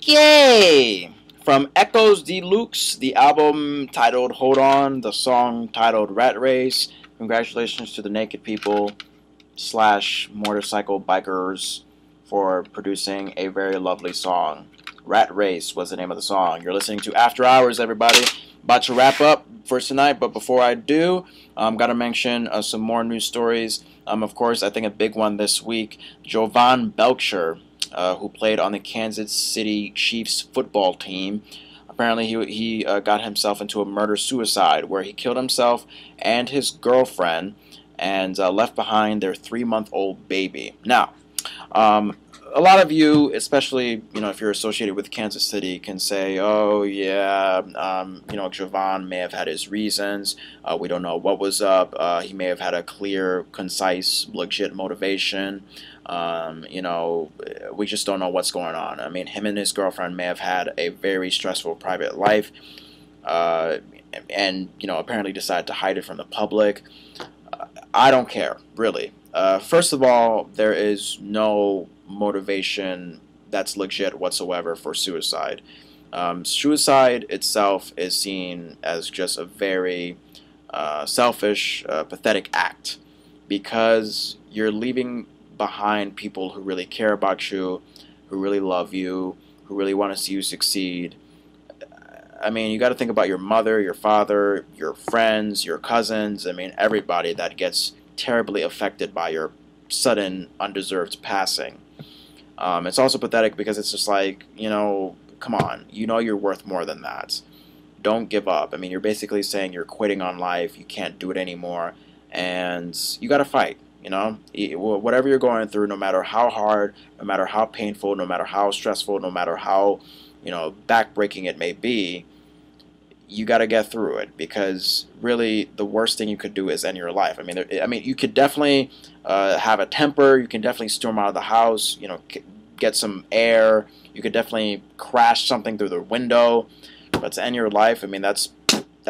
Okay, from Echoes Deluxe, the album titled Hold On, the song titled Rat Race. Congratulations to the Naked People slash motorcycle bikers for producing a very lovely song. Rat Race was the name of the song. You're listening to After Hours, everybody. About to wrap up for tonight, but before I do, gotta mention some more news stories. Of course, I think a big one this week, Jovan Belcher, who played on the Kansas City Chiefs football team. Apparently, he got himself into a murder-suicide where he killed himself and his girlfriend and left behind their 3-month-old baby. Now, a lot of you, especially if you're associated with Kansas City, can say, "Oh yeah, Jovan may have had his reasons. We don't know what was up. He may have had a clear, concise, legit motivation. We just don't know what's going on. I mean, him and his girlfriend may have had a very stressful private life, and apparently decided to hide it from the public. I don't care, really. First of all, there is no motivation that's legit whatsoever for suicide. Suicide itself is seen as just a very selfish, pathetic act because you're leaving behind people who really care about you, who really love you, who really want to see you succeed. I mean, you got to think about your mother, your father, your friends, your cousins. I mean, everybody that gets terribly affected by your sudden, undeserved passing. It's also pathetic because it's just like, come on. You're worth more than that. Don't give up. I mean, you're basically saying you're quitting on life. You can't do it anymore. And you got to fight. Whatever you're going through, no matter how hard, no matter how painful, no matter how stressful, no matter how, backbreaking it may be, you got to get through it because really the worst thing you could do is end your life. I mean, you could definitely have a temper. You can definitely storm out of the house. Get some air. You could definitely crash something through the window. But to end your life, I mean, that's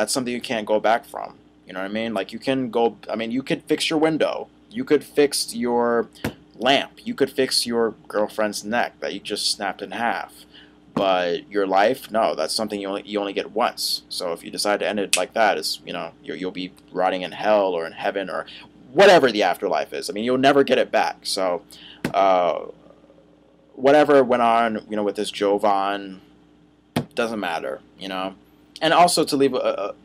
something you can't go back from. You know what I mean? Like you could fix your window. You could fix your lamp. You could fix your girlfriend's neck that you just snapped in half. But your life, no, that's something you only get once. So if you decide to end it like that, you'll be rotting in hell or in heaven or whatever the afterlife is. I mean, you'll never get it back. So whatever went on, with this Jovan, doesn't matter, And also to leave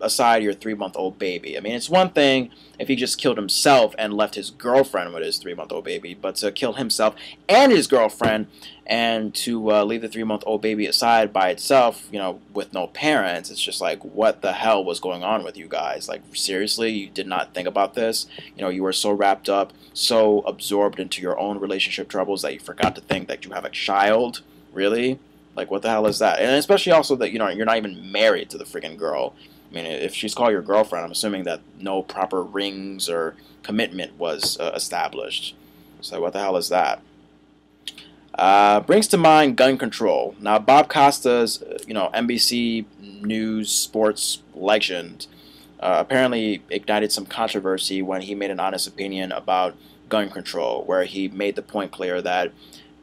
aside your 3-month-old baby. I mean, it's one thing if he just killed himself and left his girlfriend with his 3-month-old baby, but to kill himself and his girlfriend and to leave the 3-month-old baby aside by itself, with no parents, it's just like, what the hell was going on with you guys? Like, seriously, you did not think about this? You were so wrapped up, so absorbed into your own relationship troubles that you forgot to think that you have a child? Really? Like, what the hell is that? And especially also that, you're not even married to the freaking girl. I mean, if she's called your girlfriend, I'm assuming that no proper rings or commitment was established. So what the hell is that? Brings to mind gun control. Now, Bob Costa's, NBC News sports legend, apparently ignited some controversy when he made an honest opinion about gun control, where he made the point clear that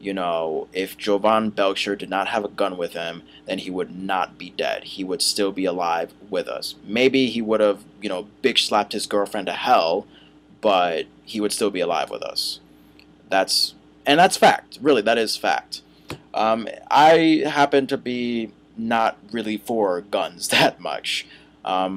if Jovan Belcher did not have a gun with him, then he would not be dead. He would still be alive with us. Maybe he would have, bitch slapped his girlfriend to hell, but he would still be alive with us. That's fact. Really, that is fact. I happen to be not really for guns that much. A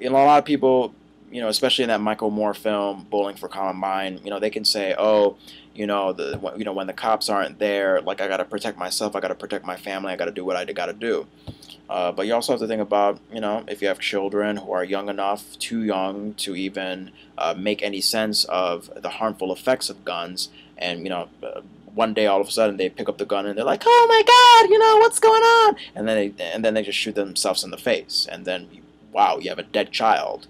lot of people, especially in that Michael Moore film, Bowling for Columbine, they can say, oh, when the cops aren't there, like, I got to protect myself, I got to protect my family, I got to do what I got to do. But you also have to think about, if you have children who are young enough, too young to even make any sense of the harmful effects of guns, and, one day all of a sudden they pick up the gun and they're like, oh my God, what's going on? And then they just shoot themselves in the face, and then, wow, you have a dead child.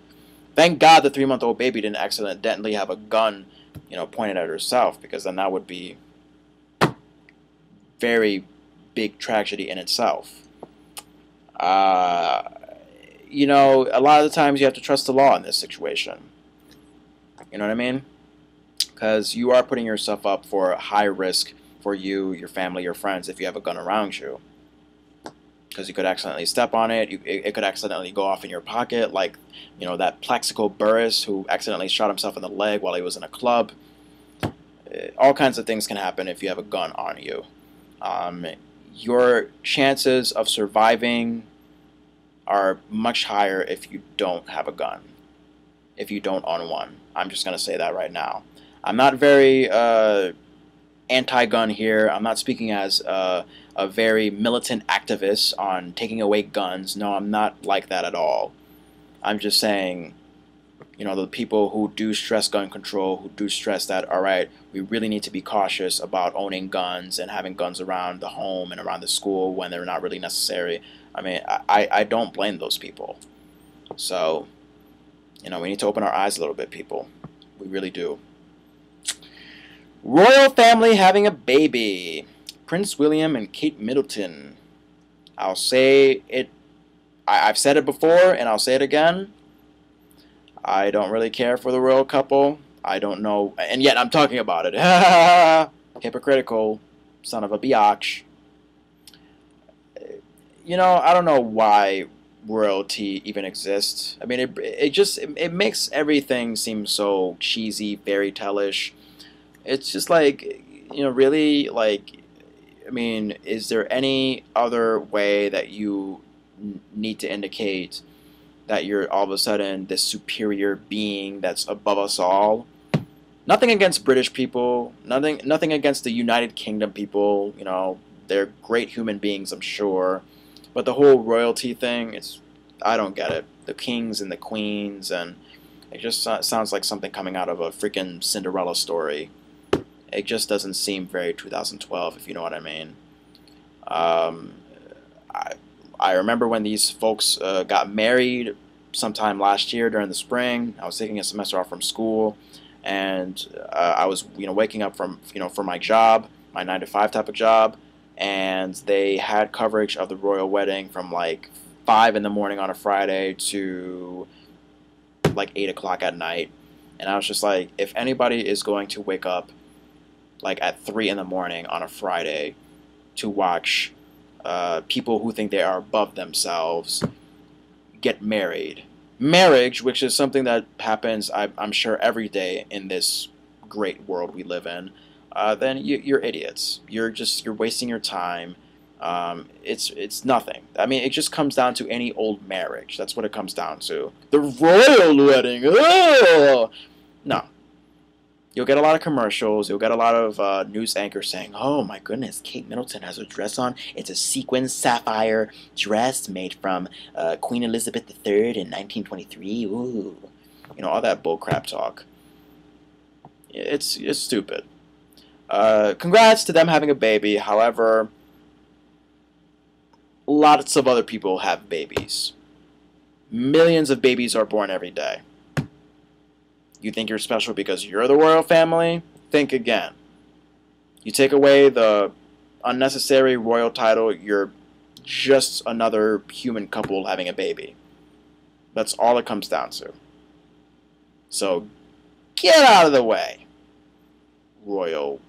Thank God the 3-month-old baby didn't accidentally have a gun pointed at herself, because then that would be very big tragedy in itself. A lot of the times you have to trust the law in this situation. You know what I mean? Because you are putting yourself up for high risk for you, your family, your friends, if you have a gun around you. because you could accidentally step on it. It could accidentally go off in your pocket, like, you know, that Plaxico Burress who accidentally shot himself in the leg while he was in a club. All kinds of things can happen if you have a gun on you. Your chances of surviving are much higher if you don't have a gun, if you don't own one. I'm just going to say that right now. I'm not very anti-gun here. I'm not speaking as a very militant activist on taking away guns. No, I'm not like that at all. I'm just saying, you know, the people who do stress gun control, who do stress that, all right, we really need to be cautious about owning guns and having guns around the home and around the school when they're not really necessary. I mean, I don't blame those people. So, you know, we need to open our eyes a little bit, people. We really do. Royal family having a baby. Prince William and Kate Middleton. I'll say it. I've said it before, and I'll say it again. I don't really care for the royal couple. I don't know, and yet I'm talking about it. Hypocritical, son of a biatch. You know, I don't know why royalty even exists. I mean, it makes everything seem so cheesy, fairy tale-ish. It's just like, you know, really, like, I mean, is there any other way that you need to indicate that you're all of a sudden this superior being that's above us all? Nothing against British people, nothing against the United Kingdom people, you know, they're great human beings, I'm sure. But the whole royalty thing, I don't get it. The kings and the queens, and it just sounds like something coming out of a freaking Cinderella story. It just doesn't seem very 2012, if you know what I mean. I remember when these folks got married sometime last year during the spring. I was taking a semester off from school, and I was, you know, waking up from, you know, for my job, my 9-to-5 type of job, and they had coverage of the royal wedding from like 5 in the morning on a Friday to like 8 o'clock at night. And I was just like, if anybody is going to wake up like at 3 in the morning on a Friday to watch people who think they are above themselves get married. Marriage, which is something that happens, I'm sure, every day in this great world we live in, then you're idiots. You're wasting your time. It's nothing. I mean, it just comes down to any old marriage. That's what it comes down to. The royal wedding. Ugh! No. You'll get a lot of commercials. You'll get a lot of news anchors saying, "Oh my goodness, Kate Middleton has a dress on. It's a sequin sapphire dress made from Queen Elizabeth III in 1923. Ooh," you know, all that bullcrap talk. It's stupid. Congrats to them having a baby. However, lots of other people have babies. Millions of babies are born every day. You think you're special because you're the royal family? Think again. You take away the unnecessary royal title, you're just another human couple having a baby. That's all it comes down to. So, get out of the way, royal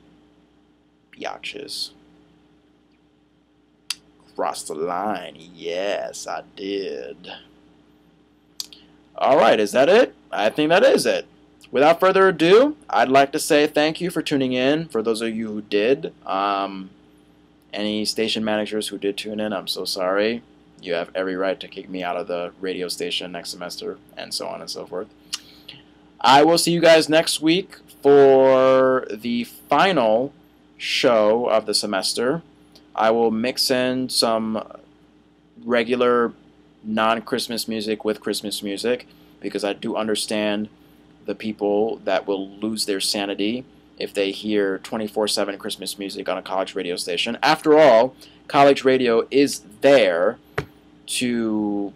biatches. Crossed the line. Yes, I did. Alright, is that it? I think that is it. Without further ado, I'd like to say thank you for tuning in. For those of you who did, any station managers who did tune in, I'm so sorry. You have every right to kick me out of the radio station next semester, and so on and so forth. I will see you guys next week for the final show of the semester. I will mix in some regular non-Christmas music with Christmas music, because I do understand the people that will lose their sanity if they hear 24/7 Christmas music on a college radio station. After all, college radio is there to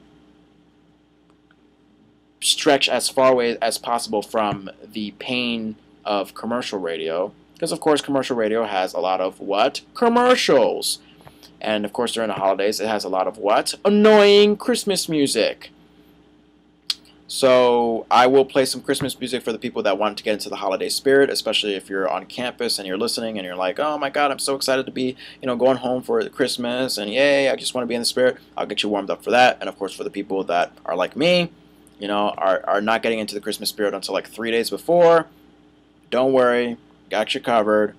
stretch as far away as possible from the pain of commercial radio, because of course commercial radio has a lot of what? Commercials. And of course during the holidays it has a lot of what? Annoying Christmas music. So I will play some Christmas music for the people that want to get into the holiday spirit, especially if you're on campus and you're listening and you're like, oh my God, I'm so excited to be, going home for Christmas and yay, I just want to be in the spirit. I'll get you warmed up for that. And of course, for the people that are like me, are not getting into the Christmas spirit until like 3 days before, don't worry, got you covered.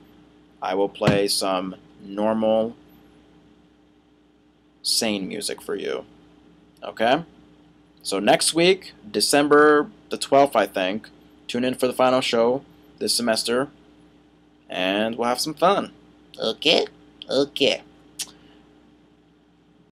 I will play some normal, sane music for you. Okay? So next week, December the 12th, I think, tune in for the final show this semester, and we'll have some fun. Okay? Okay.